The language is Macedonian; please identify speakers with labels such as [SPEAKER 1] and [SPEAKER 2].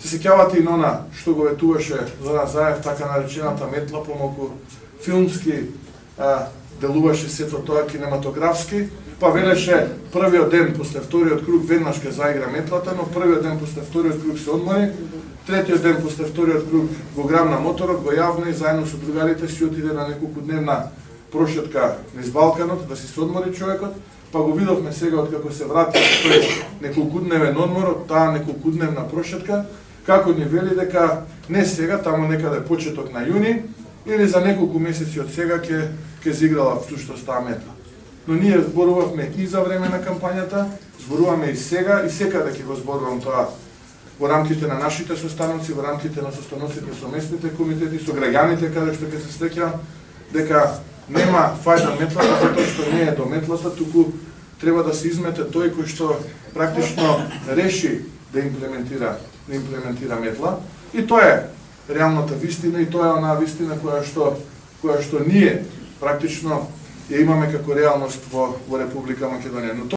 [SPEAKER 1] Се сеќавате и на она што го ветуваше Зоран Заев, така наречената метла, помалку филмски делуваше сето тоа кинематографски, па велеше првиот ден после вториот круг веднаш ќе заигра метлата, но првиот ден после вториот круг се одмори, третиот ден после вториот круг го грабна моторот, го јавна и заедно со другарите си отиде на неколкудневна прошетка низ Балканот да си се одмори човекот, па го видовме сега откако се врати тој неколкудневен одмор, таа неколкудневна прошетка, како ни вели дека не сега, таму некаде почеток на јуни, или за неколку месеци од сега ќе зиграла всушност таа метла. Но ние зборувавме и за време на кампањата, зборуваме и сега, и секаде ќе го зборувам тоа во рамките на нашите состаноци, во рамките на состаноците со местните комитети, со граѓаните каде што ќе се среќам, дека нема фајда метлата, затоа што не е до метлата, туку треба да се измете тој кој што практично реши да имплементира метла. И тоа е реалната вистина, и тоа е онаа вистина која што ние практично ја имаме како реалност во Република Македонија.